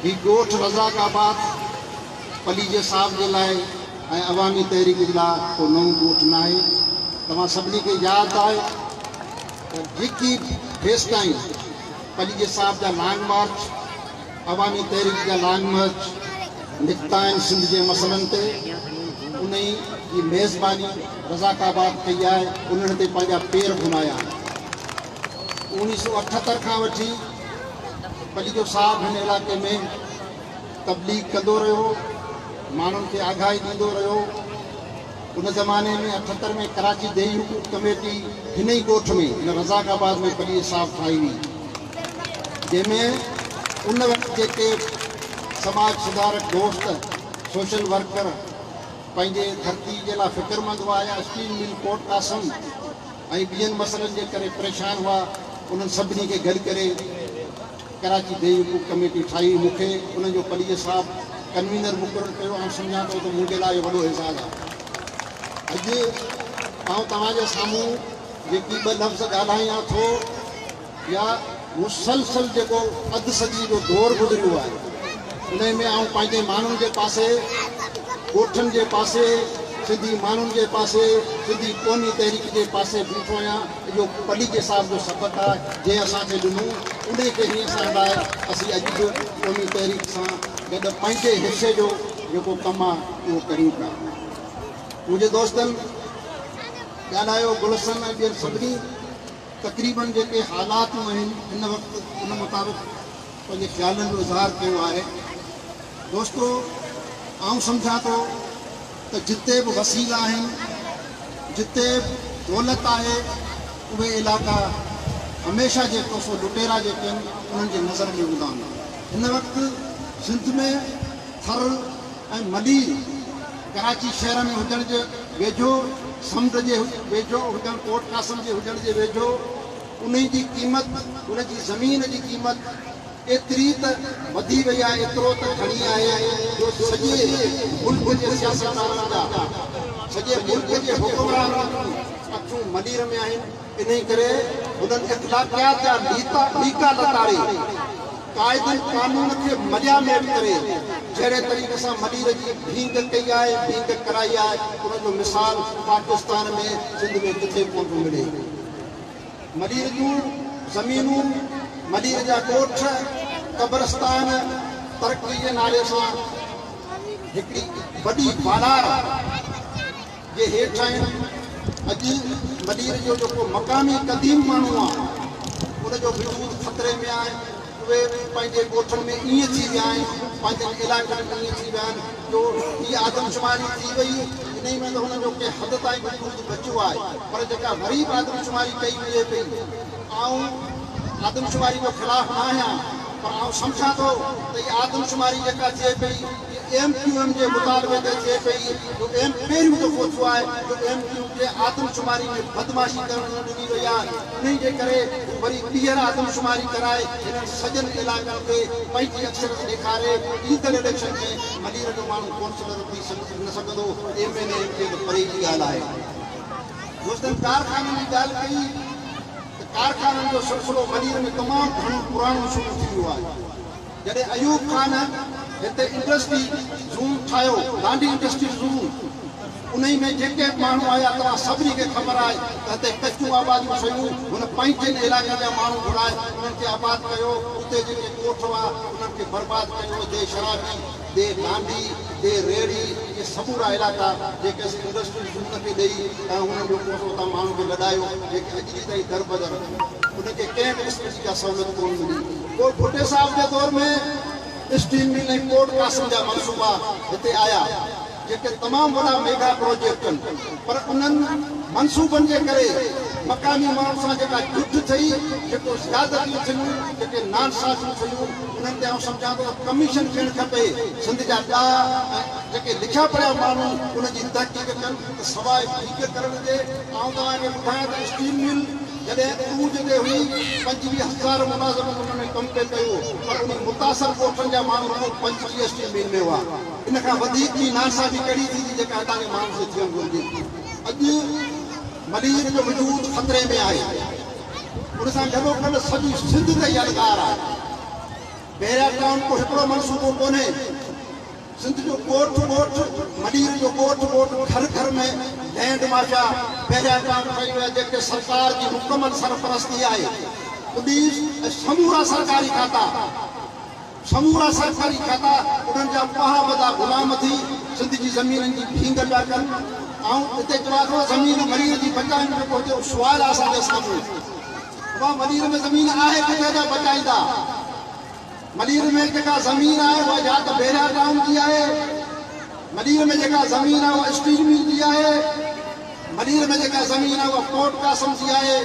ही गोठ रज़ाकाबाद पलीजे साहब के लाइ ऐं अवामी तहरीक जे लाइ को नओं गोठ न आहे। तव्हां सभिनी खे यादि आहे त जेकी हेसि ताईं पलीजे साहब जा लॉन्ग मार्च, अवामी तहरीक जा लॉन्ग मार्च निकिता आहिनि सिंध जे मसइलनि ते, उन जी मेज़बानी रज़ाकाबाद कई आहे, उन्हनि ते पंहिंजा पेर घुमाया। 1978 खां वठी पलीजो साहब हिन इलाइक़े में तबलीग कंदो रहियो, माण्हुनि खे आगाही ॾींदो रहियो। उन ज़माने में 78 में कराची देही हुकूमत कमेटी हिन ई ॻोठ में हिन रज़ाकाबाद में पलीजे साहब ठाही हुई, जंहिंमें उन वक़्तु जेके समाज सुधारक दोस्त सोशल वर्कर पंहिंजे धरती जे लाइ फ़िक्रमंद हुआ या स्टील मिल कोट कासम ऐं ॿियनि मसइलनि जे करे परेशान हुआ, उन्हनि सभिनी खे गॾु करे कराची देही हुकूमत कमेटी ठाही। मूंखे उन्हनि जो पलीजे साहब कन्वीनर मुक़ररु कयो। ऐं सम्झां थो त मुंहिंजे लाइ वॾो एज़ाज़ु आहे। अॼु आउं तव्हांजे साम्हूं जेकी ॿ लफ़्ज़ ॻाल्हायां थो, या मुसलसल जेको अधु सदी जो दौरु गुज़रियो आहे, उन में आउं पंहिंजे माण्हुनि जे पासे, ॻोठनि जे पासे, सिंधी माण्हुनि जे पासे, सिंधी क़ौमी तहरीक जे पासे बीठो आहियां। इहो पलीजे साहब जो सबक़ु आहे जंहिं असांखे ॾिनो, उन खे हीअं सम्झाए असीं अॼु बि क़ौमी तहरीक सां गॾु पंहिंजे हिसे जो जेको कमु आहे उहो करियूं पिया। मुंहिंजे दोस्तनि ॻाल्हायो, गुलशन ऐं ॿियनि सभिनी तक़रीबन जेके हालातूं आहिनि हिन वक़्तु उन मुताबिक़ पंहिंजे ख़्यालनि जो इज़हार कयो आहे। दोस्तो, आउं सम्झां थो त जिते बि वसीला आहिनि, जिते दौलत आहे, उहे इलाइक़ा हमेशह जेको सो लुटेरा जेके आहिनि उन्हनि जे नज़र में हूंदा आहिनि। हिन वक़्तु सिंध में थर ऐं मलीर कराची शहर में हुजण जे वेझो, समुंड जे वेझो हुजण, कोट कासम जे हुजण जे वेझो, उन जी क़ीमत, उन जी ज़मीन जी क़ीमत एतिरी त वधी वई आहे, एतिरो त खणी आहे जो सॼे मुल्क जे सियासतदाननि जा, सॼे मुल्क जे हुकुमराननि जूं अखियूं मलीर में आहिनि। इन करे हुननि इख़्लाक़ियात जा लीका लताड़े क़ाइदे कानून खे मलिया मेट करे जहिड़े तरीक़े सां मलीर जी भींग कई आहे, भींग कराई आहे, उन जो मिसाल पाकिस्तान में, सिंध में किथे कोन थो मिले। मलीर जूं ज़मीनूं, मलीर जा ॻोठ, क़ब्रस्तान तरक़ी जे नाले सां हिकिड़ी वॾी बालार जे हेठि आहिनि। अॼु मलीर जो जेको मक़ामी क़दीम माण्हू आहे, उनजो वजूद ख़तरे में आहे। उहे पंहिंजे ॻोठनि में ईअं थी विया आहिनि, पंहिंजे इलाइक़नि में ईअं थी विया आहिनि जो हीअ आदमशुमारी थी वई। इन में त हुनजो कंहिं हद ताईं वजूद बचियो आहे, पर जेका वरी बि आदमशुमारी कई वञे पई, आउं आदमशुमारी जो ख़िलाफ़ न आहियां, पर आउं सम्झां थो त इहा आदमशुमारी जेका थिए पई MQM जे मुतालबे ते थिए पई, जो पहिरियों दफ़ो थियो आहे जो MQM जे आदमशुमारी में बदमाशी करण न ॾिनी वई आहे। उन जे करे वरी ॿीहर आदमशुमारी कराए हिननि सॼनि इलाइक़नि ते पंहिंजी अक्सरियत ॾेखारे ईंदड़ इलेक्शन में मलीर जो माण्हू कौंसलर थी न सघंदो। MLA खे त परे जी ॻाल्हि आहे। दोस्तनि, कारखाननि जी ॻाल्हि कई त कारखाननि जो सिलसिलो मलीर में तमामु घणो पुराणो शुरू थी वियो आहे। जॾहिं अयूब खान हिते इंडस्ट्री ज़ूम ठाहियो, दांडी इंडस्ट्री ज़ूम, उन में जेके माण्हू आया तव्हां सभिनी खे ख़बर आहे त हिते कचूं आबादियूं शयूं हुन पंहिंजनि इलाइक़नि जा माण्हू घुराए उन्हनि खे आबाद कयो। उते जेके ॻोठ हुआ उन्हनि खे बर्बादु कयो। दे शराबी, दे दांडी, दे रेड़ी, इहे समूरा इलाइक़ा जेके इंडस्ट्री ज़ूम खे ॾेई ऐं हुननि जो कोसो तव्हां माण्हू खे लॾायो, जेके अॼु जी ताईं दर बदर उनखे कंहिं बि क़िस्म जी का सहूलियत कोन मिली। पोइ भुट्टे साहब जे दौर में स्टील मिल ऐं कोट कासम जा मनसूबा हिते आया, जेके तमामु वॾा मेगा प्रोजेक्ट आहिनि, पर उन्हनि मनसूबनि जे करे मक़ामी माण्हुनि सां जेका जुद्ध थी, जेको ज़्यादतियूं थियूं, जेके नानसाज़ियूं थियूं, उन्हनि ते आउं सम्झां थो कमीशन थियणु खपे। सिंध जा ॿिया जेके लिखिया पढ़िया माण्हू उनजी तहक़ीक़ कनि त सवाइ भीख करण जे। आउं तव्हांखे ॿुधायां त स्टील मिल जॾहिं उरूज ते हुई 25,000 मुलाज़िम उन में कमु पियो कयो, पर उन मुतासिर ॻोठनि जा माण्हू रुॻो 25 स्टील मिल में हुआ। इन खां वधीक जी नासाज़ी कहिड़ी थी जेका असांजे माण्हुनि खे थियणु घुरिजे। अॼु मलीर जो वजूद ख़तरे में आहे, उन सां गॾो गॾु सॼी सिंध ते यादगार आहे। पहिरियां टाउन को हिकिड़ो मनसूबो कोन्हे। सिंध जो ॻोठ ॻोठ मडीर जो ॻोठ ॻोठ घर घर में लैंड माफिया पहिरियां टाउन कई विया जेके सरकार जी मुकमल सरपरस्ती आहे। पुलिस ऐं समूरा सरकारी खाता उन्हनि जा पहा वॾा गुलाम थी सिंध जी ज़मीन जी भींग पिया कनि। ऐं हिते चवां ज़मीन मरीर जी बचाइण जो को सुवाल आहे असांजे साम्हूं। उहा मरीर में ज़मीन आहे किथे त बचाईंदा। मलीर में जेका ज़मीन आहे उहा या त बेरिया टाउन जी आहे। मलीर में जेका ज़मीन आहे उहा स्टील मिल जी आहे। मलीर में जेका ज़मीन आहे उहा कोट कासम जी आहे।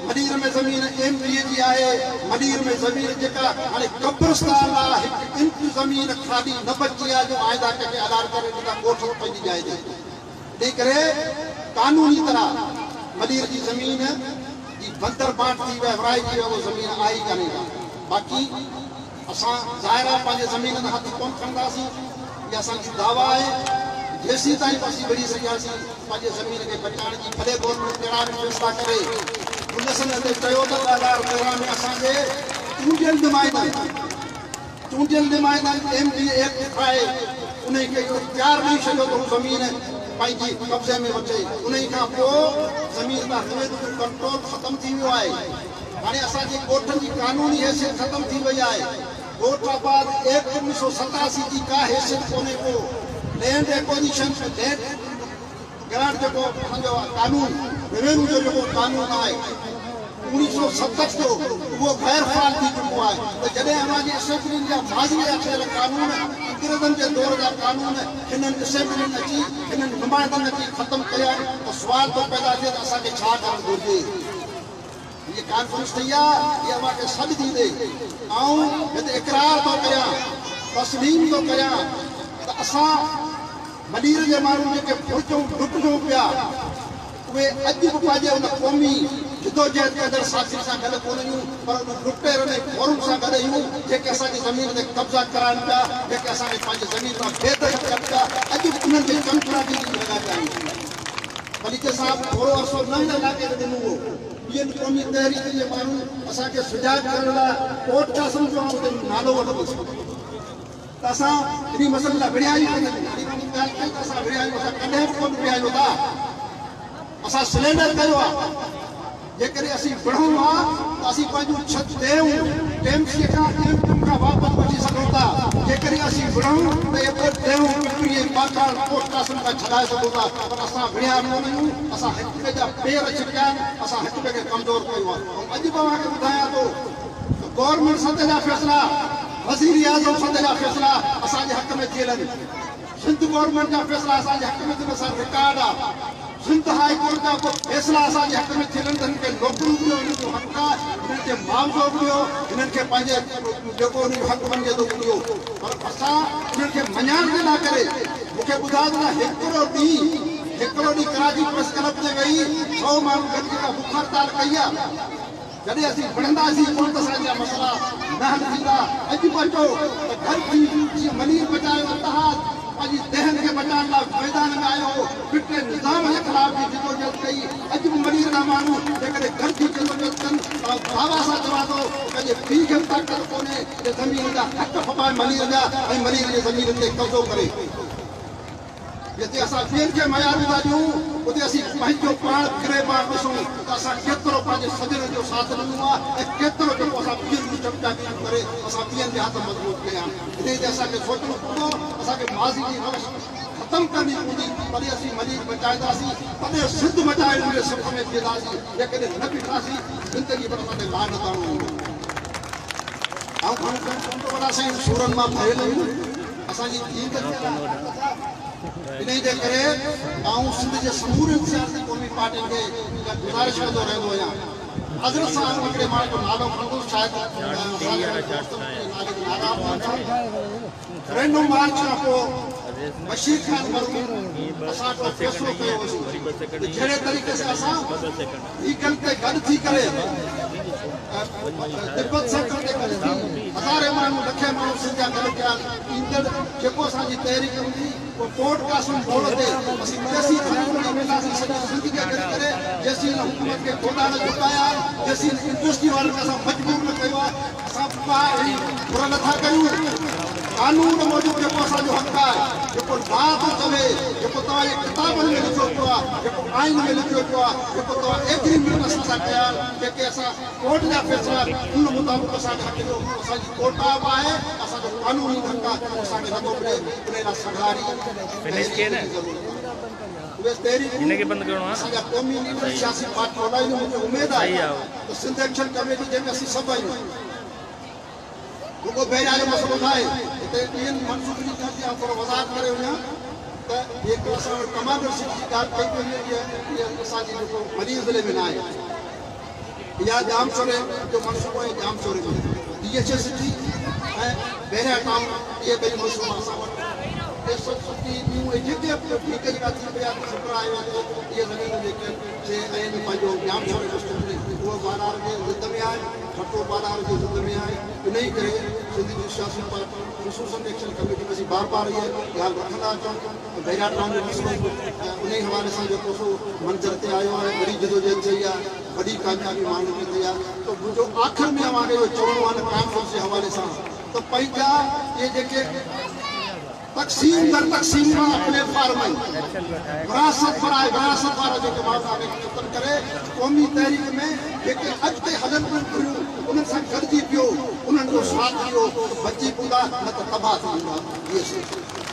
मलीर में ज़मीन MPA जी आहे। मलीर में ज़मीन जेका हाणे कब्रिस्तान आहे हिकु इंच ज़मीन ख़ाली न बची आहे जो आइदा कंहिंखे अदार करे ॾींदा कोठ पंहिंजी जाइ ते। तंहिं करे कानूनी तरह मलीर जी ज़मीन जी बंदर बाट थी विया विराइजी विया उहा ज़मीन आई कान्हे का। बाक़ी असां ज़ाहिर आहे पंहिंजे ज़मीन ते हथ कोन खणंदासीं। इहा असांजी दावा आहे। जेसीं ताईं असीं विढ़ी सघियासीं पंहिंजे ज़मीन खे बचाइण जी भले गवर्नमेंट कहिड़ा बि फ़ैसिला करे। पुलिस ने चयो त 2013 में असांजे चूंडियल नुमाइंदनि MPA एक्ट ठाहे उन खे इख्तियार ॾेई छॾियो त हू ज़मीन पंहिंजी कब्ज़े में वठे। उन खां पोइ ज़मीन तां रिवेद जो कंट्रोल ख़तमु थी वियो आहे। हाणे असांजे ॻोठनि जी कानूनी हैसियत ख़तमु थी वई आहे। ॻोठ आबाद एक्ट 1987 जी का हैसियत कोन्हे को। लैंड एक्विजिशन लैंड ग्रांट जेको असांजो कानून रेवेन्यू जो जेको कानून आहे 1970 जो उहो गैर फ़ाल थी चुको आहे। त जॾहिं असांजी असेंबलियुनि जा माज़ी थियल कानून अंग्रेज़नि जे दौर जा कानून हिननि असेंबलियुनि अची हिननि नुमाइंदनि अची ख़तमु कया त सुवाल थो पैदा थिए त असांखे छा करणु घुरिजे। ये कॉन्फ्रेंस थी आहे इहा मूंखे सॾु थी ॾे ऐं हिते इक़रार थो कयां तस्लीम थो कयां त असां मडीर जे माण्हू जेके फुरचूं डुकजूं पिया उहे अॼु बि पंहिंजे उन क़ौमी जिदोजहद कंदड़ साथी सां गॾु कोन आहियूं पर उन लुटेरनि ऐं फ़ौरन सां गॾु आहियूं जेके असांजी ज़मीन ते कब्ज़ा कराइनि पिया जेके असांखे पंहिंजी ज़मीन खां बेदख़ल कनि पिया। अॼु बि उन्हनि खे चमकड़ा जी लॻा पिया आहियूं। मलिक साहिब थोरो अर्सो न हिन इलाइक़े ते ॾिनो हो। ॿियनि क़ौमी तहरीक जे माण्हू असांखे सुजाॻ करण लाइ कोट कासम जो नालो वठोसीं त असां इन मसइले लाइ विढ़िया असां विढ़िया असां कॾहिं बि कोन विढ़ायूं था। असां सिलेंडर कयो आहे। जेकॾहिं असीं विढ़ूं आहे त असीं पंहिंजूं छत ॾियूं टेम्पीअ खां वापसि वठी सघूं था। जेकॾहिं असीं विढ़ूं त एतिरो ॾियूं पिपरी बाकाल कोट कासम खां छॾाए सघूं था पर असां विढ़िया कोन आहियूं। असां हिक ॿिए जा पेर छिकिया आहिनि। असां हिक ॿिए खे कमज़ोर कयो आहे। अॼु बि तव्हांखे ॿुधायां थो त गवर्नमेंट सतह जा फ़ैसिला वज़ीर आज़म सतह जा फ़ैसिला असांजे हक़ में थियल आहिनि। सिंध गवर्नमेंट जा फ़ैसिला असांजे हक़ में थियल असां रिकॉर्ड आहे। सिंध हाई कोर्ट जा फ़ैसिला असांजे हक़ में थियल आहिनि त हिननि खे नौकरियूं ॾियो हिननि जो हक़ आहे हिननि खे मुआवज़ो ॾियो हिननि खे पंहिंजे जेको हुन जो हक़ बणिजे थो ॾियो। पर असां हिननि खे मञण जे लाइ करे मूंखे ॿुधायो त हिकिड़ो ॾींहुं कराची प्रेस क्लब ते वेही 100 माण्हू गॾिजी जेका बुख हड़ताल कई आहे। जॾहिं असीं विढ़ंदासीं कोन त असांजा मसइला न हल थींदा। अॼु बि अचो त घर थी जीअं मनीर बचायो इतिहाद पंहिंजी दहन खे बचाइण लाइ मैदान में आयो फिटे निज़ाम जे ख़िलाफ़ बि जिदोजहद कई। अॼु बि मनीर जा माण्हू जेकॾहिं घर जी जिदोजहद कनि त दावा सां चवां थो पंहिंजे पीउ खे बि ताक़त कोन्हे त ज़मीन जा हक़ फपाए मनीर जा ऐं मनीर जे ज़मीन ते कब्ज़ो करे। जिते असां ॿियनि खे मयारूं था ॾियूं उते असीं पंहिंजो पाण गिरेबान ॾिसूं त असां केतिरो पंहिंजे सजण जो साथ ॾिनो आहे ऐं केतिरो जेको असां ॿियनि जी चमचा करे असां ॿियनि जे हथ मज़बूत कया। इन ते असांखे सोचणो पवंदो। असांखे माज़ी जी रवश ख़तमु करणी पवंदी। तॾहिं असीं मनीर बचाईंदासीं तॾहिं सिंध बचाइण जे सुख में बीहंदासीं। जेकॾहिं न बीठासीं ज़िंदगी भर असांखे लाड करणो हूंदो। वॾा साईं सूरनि मां भरियल आहियूं असांजी इन जे करे सिंध जे समूरे सियासी क़ौमी पार्टियुनि खे गुज़ारिश कंदो रहंदो आहियां। हज़रत साहिब हिकिड़े माण्हू जो नालो खणंदो शायदि रेफरेंडम मार्च खां पोइ बशीर खान मरहूम असां वटि फ़ैसिलो कयो होसीं जहिड़े तरीक़े सां असां लीगल ते गॾु थी करे तिब्बत सेंटर ते गॾु थी हज़ारे माण्हू लखे माण्हू सिंध जा गॾु कया ईंदड़ जेको असांजी तहरीक हूंदी उहो कोर्ट कासम बोर्ड ते असीं तेसीं कानून वेंदासीं सॼी सिंध खे गॾु करे जेसीं हिन हुकूमत खे ख़ुदा न चुकाया जेसीं इंडस्ट्री वारनि खे असां मजबूर न कयो आहे असां बुरा नथा कयूं कानून मूजिब जेको असांजो हक़ आहे जेको बात चवे जेको तव्हांजे किताबनि में लिखियो पियो आहे जेको आइन में लिखियो पियो आहे जेको तव्हां एग्रीमेंट असां सां कया जेके असां कोर्ट जा फ़ैसिला उन मुताबिक़ असांखे हक़ जो असांजी कोटा बि आहे असांजो कानूनी हक़ आहे असांखे नथो मिले उन लाइ सगारी इनके बंद करणो आहे असांजा क़ौमी लीडर सियासी पार्टी हलाइनि मूंखे उमेद आहे त सिंध एक्शन कमेटी जंहिंमें असीं सभु आहियूं रुगो बेड़ा जो मसलो न आहे हिते ॿियनि मनसूबनि जी ॻाल्हि थोरो वज़ाहत करे वञा त जेको असां वटि कमांडरशिप जी ॻाल्हि कई वई आहे इहा असांजी जेको मरीज़ ज़िले में न आहे इहा जाम चोरे जो मनसूबो आहे जाम चोरे में DHS जी ऐं बेड़ा टाउन इहे ॿई मनसूबा असां वटि जेके ठीक जगह थी पिया आयो इहे ज़मीनूं जेके आहिनि पंहिंजो जाम चोरे उहो बारार जे ज़िद में आहे खटो बारार जे ज़िद में आहे इन ई करे सिंध जी सियासी पार्टी ख़ुसूसन एक्शन कमेटी में असीं बार बार इहा ॻाल्हि रखंदा अचूं बेड़ा टाउन जो मसइलो उन ई हवाले सां जेको सो मंज़र ते आयो आहे वॾी जदोजहद थी आहे वॾी कामयाबी माण्हुनि खे थी आहे त मुंहिंजो आख़िर में अवांखे इहो चवणो आहे न कॉन्फ्रेंस जे हवाले सां त पंहिंजा इहे जेके तक़सीम दर तक़सीम वारा प्लेटफॉर्म आहिनि विरासत वारा जेके माण्हू आगे ख़तमु करे क़ौमी तहरीक में जेके अॻिते हलनि पियूं घुरियूं उन्हनि सां गॾिजी पियो उन्हनि जो साथ ॾियो बची पवंदा न त तबाह थी वेंदा इहे